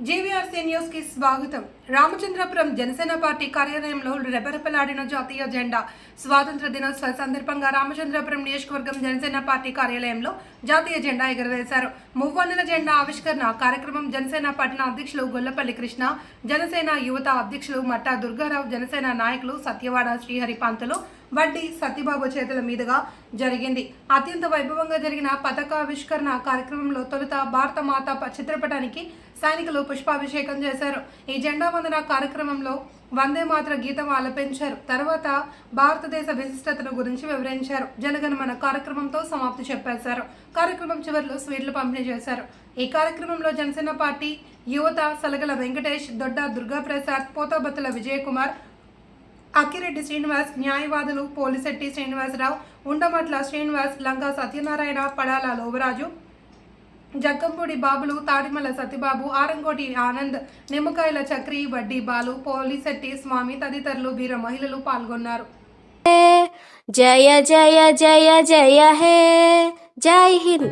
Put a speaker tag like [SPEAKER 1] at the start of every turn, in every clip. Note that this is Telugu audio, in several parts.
[SPEAKER 1] జీవీఆర్సీ న్యూస్ కి స్వాగతం. రామచంద్రపురం జనసేన పార్టీ కార్యాలయంలో రెపరెపలాడిన జాతీయ జెండా. స్వాతంత్ర దినోత్సవ సందర్భంగా రామచంద్రపురం నియోజకవర్గం జనసేన పార్టీ కార్యాలయంలో జాతీయ జెండా ఎగురవేశారు. మువ్వన్నెల జెండా ఆవిష్కరణ కార్యక్రమం జనసేన పట్టణ అధ్యక్షులు గొల్లపల్లి కృష్ణ, జనసేన యువత అధ్యక్షులు మట్టా దుర్గారావు, జనసేన నాయకులు సత్యవాడ శ్రీహరి పంతులు, వడ్డీ సత్యబాబు చేతుల మీదుగా జరిగింది. అత్యంత వైభవంగా జరిగిన పతాకావిష్కరణ కార్యక్రమంలో తొలుత భారత మాత చిత్రపటానికి సైనికులు పుష్పాభిషేకం చేశారు. ఈ జెండా వందన కార్యక్రమంలో వందే మాతర గీతం ఆలపించారు. తర్వాత భారతదేశ విశిష్టతను గురించి వివరించారు. జనగణమన కార్యక్రమంతో సమాప్తి చెప్పేశారు. కార్యక్రమం చివరిలో స్వీట్లు పంపిణీ చేశారు. ఈ కార్యక్రమంలో జనసేన పార్టీ యువత సలగల వెంకటేష్, దొడ్డ దుర్గాప్రసాద్, పోతాబత్తుల విజయకుమార్, అక్కిరెడ్డి శ్రీనివాస్, న్యాయవాదులు పోలిశెట్టి శ్రీనివాసరావు, ఉండమట్ల శ్రీనివాస్, లంగా సత్యనారాయణ, పడాల లోవరాజు, జగ్గంపూడి బాబులు, తాడిమల్ల సత్యబాబు, ఆరంకోటి ఆనంద్, నిమ్మకాయల చక్రి, వడ్డీ బాలు, పోలిశెట్టి స్వామి తదితరులు వీర మహిళలు పాల్గొన్నారు.
[SPEAKER 2] జయ జయ జయ జయ హే జై హింద్.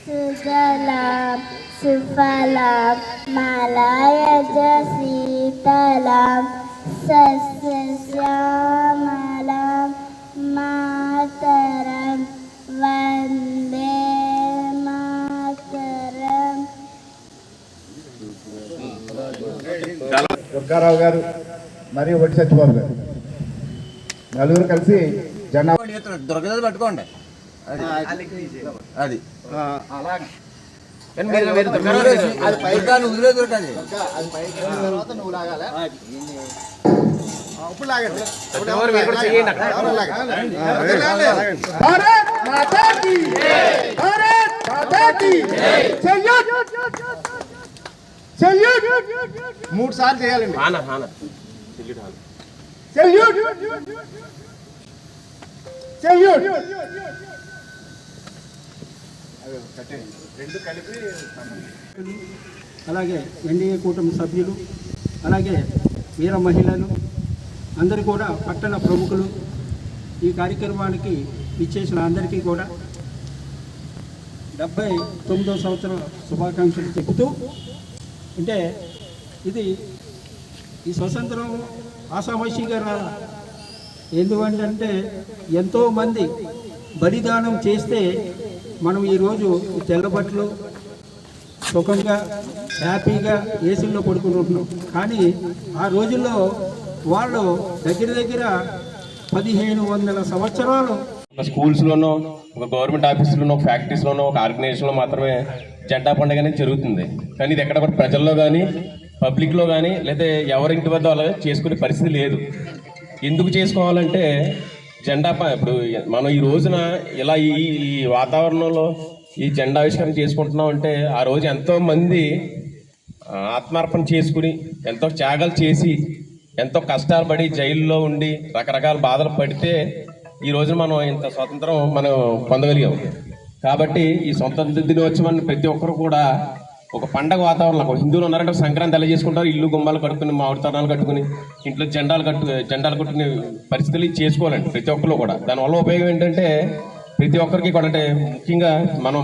[SPEAKER 2] సుజలాం సుఫలాం మలయజ శీతలాం సస్యశ్యామలాం మాతరం వందే మాతరం.
[SPEAKER 3] దుర్గారావు గారు మరియు వడ్డీ సత్యబాబు గారు నలుగురు కలిసి జెండా
[SPEAKER 4] పట్టుకోండి. అది
[SPEAKER 3] మూడు సార్లు చేయాలండి.
[SPEAKER 5] అలాగే ఎన్డీఏ కూటమి సభ్యులు, అలాగే వీర మహిళలు అందరూ కూడా, పట్టణ ప్రముఖులు, ఈ కార్యక్రమానికి ఇచ్చేసిన అందరికీ కూడా 79వ సంవత్సర శుభాకాంక్షలు చెబుతూ, అంటే ఇది ఈ స్వతంత్రం ఆషామాషిగా రాల. ఎందుకంటే ఎంతోమంది బలిదానం చేస్తే మనం ఈరోజు తెల్లబట్టలు సుఖంగా హ్యాపీగా ఏసీల్లో పడుకుంటున్నాం. కానీ ఆ రోజుల్లో వాళ్ళు దగ్గర 1500 సంవత్సరాలు
[SPEAKER 6] స్కూల్స్లోనో, ఒక గవర్నమెంట్ ఆఫీసులోనో, ఫ్యాక్టరీస్లోనో, ఒక ఆర్గనైజేషన్లో మాత్రమే జెండా పండుగ అనేది జరుగుతుంది. కానీ ఇది ఎక్కడ కూడా ప్రజల్లో కానీ పబ్లిక్లో కానీ లేదా ఎవరింటి వద్ద అలా చేసుకునే పరిస్థితి లేదు. ఎందుకు చేసుకోవాలంటే జెండా ఇప్పుడు మనం ఈ రోజున ఇలా ఈ వాతావరణంలో ఈ జెండా ఆవిష్కరణ చేసుకుంటున్నాం అంటే ఆ రోజు ఎంతోమంది ఆత్మార్పణ చేసుకుని, ఎంతో త్యాగాలు చేసి, ఎంతో కష్టాలు పడి జైల్లో ఉండి రకరకాల బాధలు పడితే ఈ రోజు మనం ఇంత స్వాతంత్రం మనం పొందగలిగాం. కాబట్టి ఈ స్వాతంత్ర దినోత్సవాన్ని ప్రతి ఒక్కరు కూడా ఒక పండగ వాతావరణం, హిందువులు ఉన్నారంటే సంక్రాంతి ఎలా చేసుకుంటారు, ఇల్లు గుమ్మాలు కట్టుకుని, మామిడి తోరణాలు కట్టుకుని, ఇంట్లో జెండాలు కట్టుకునే పరిస్థితులు చేసుకోవాలండి ప్రతి ఒక్కరు కూడా. దానివల్ల ఉపయోగం ఏంటంటే ప్రతి ఒక్కరికి కూడా, అంటే ముఖ్యంగా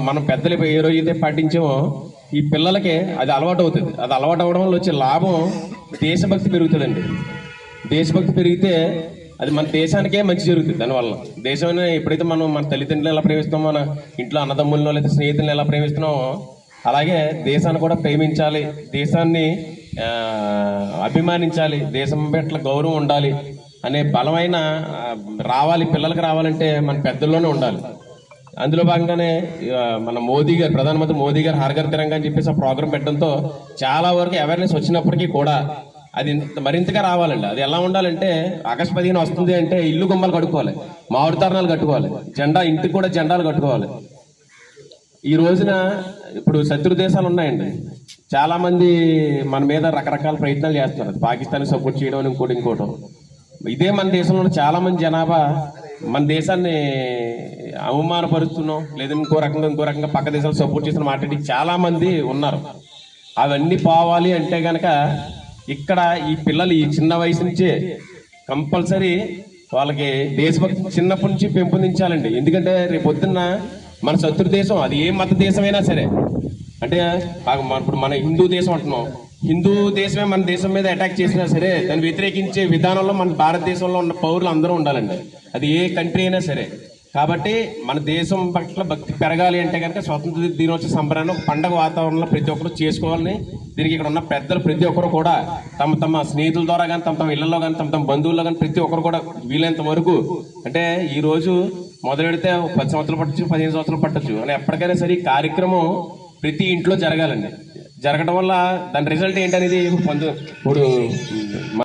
[SPEAKER 6] మనం పెద్దలు ఏ రోజైతే పాటించామో ఈ పిల్లలకి అది అలవాటు అవుతుంది. అది అలవాటు అవ్వడం వల్ల వచ్చే లాభం దేశభక్తి పెరుగుతుందండి. దేశభక్తి పెరిగితే అది మన దేశానికే మంచి జరుగుతుంది. దానివల్ల దేశాన్ని ఎప్పుడైతే మనం మన తల్లిదండ్రులు ఎలా ప్రేమిస్తామో, మన ఇంట్లో అన్నదమ్ములను లేదా స్నేహితులను ఎలా ప్రేమిస్తున్నామో అలాగే దేశాన్ని కూడా ప్రేమించాలి, దేశాన్ని అభిమానించాలి, దేశం పట్ల గౌరవం ఉండాలి. అనే బలమైన రావాలి, పిల్లలకి రావాలంటే మన పెద్దల్లోనే ఉండాలి. అందులో భాగంగానే మన మోదీ గారు, ప్రధానమంత్రి మోదీ గారు హర్ ఘర్ తిరంగా అని చెప్పేసి ఆ ప్రోగ్రాం పెట్టడంతో చాలా వరకు అవేర్నెస్ వచ్చినప్పటికీ కూడా అది మరింతగా రావాలండి. అది ఎలా ఉండాలంటే ఆగస్టు 15 వస్తుంది అంటే ఇల్లు గుమ్మలు కట్టుకోవాలి, మామిడి తోరణాలు కట్టుకోవాలి, జెండా ఇంటికి కూడా జెండాలు కట్టుకోవాలి. ఈ రోజున ఇప్పుడు శత్రు దేశాలు ఉన్నాయండి, చాలా మంది మన మీద రకరకాల ప్రయత్నాలు చేస్తున్నారు. పాకిస్తాన్ సపోర్ట్ చేయడం ఇంకోటి. ఇదే మన దేశంలో చాలా మంది జనాభా మన దేశాన్ని అవమానపరుస్తున్నాం, లేదా ఇంకో రకంగా పక్క దేశాలు సపోర్ట్ చేసిన మాట్లాడి చాలా మంది ఉన్నారు. అవన్నీ పోవాలి అంటే గనక ఇక్కడ ఈ పిల్లలు ఈ చిన్న వయసు నుంచే కంపల్సరీ వాళ్ళకి దేశభక్తి చిన్నప్పటి నుంచి పెంపొందించాలండి. ఎందుకంటే రేపు పొద్దున్న మన శత్రు దేశం అది ఏ మత దేశమైనా సరే, అంటే ఇప్పుడు మన హిందూ దేశం అంటున్నాం, హిందూ దేశమే మన దేశం మీద అటాక్ చేసినా సరే దాన్ని వ్యతిరేకించే విధానంలో మన భారతదేశంలో ఉన్న పౌరులు అందరూ ఉండాలండి, అది ఏ కంట్రీ అయినా సరే. కాబట్టి మన దేశం పట్ల భక్తి పెరగాలి అంటే కనుక స్వాతంత్ర దినోత్సవ సంబరాన్ని ఒక పండగ వాతావరణంలో ప్రతి ఒక్కరు చేసుకోవాలని, దీనికి ఇక్కడ ఉన్న పెద్దలు ప్రతి ఒక్కరు కూడా తమ స్నేహితుల ద్వారా కానీ తమ ఇళ్లలో కానీ తమ బంధువుల్లో కానీ ప్రతి ఒక్కరు కూడా వీలైనంత వరకు, అంటే ఈ రోజు మొదలెడితే 10 సంవత్సరాలు పట్టచ్చు, 15 సంవత్సరాలు పట్టచ్చు అని ఎప్పటికైనా సరే ఈ కార్యక్రమం ప్రతి ఇంట్లో జరగాలండి. జరగడం వల్ల దాని రిజల్ట్ ఏంటనేది ఇప్పుడు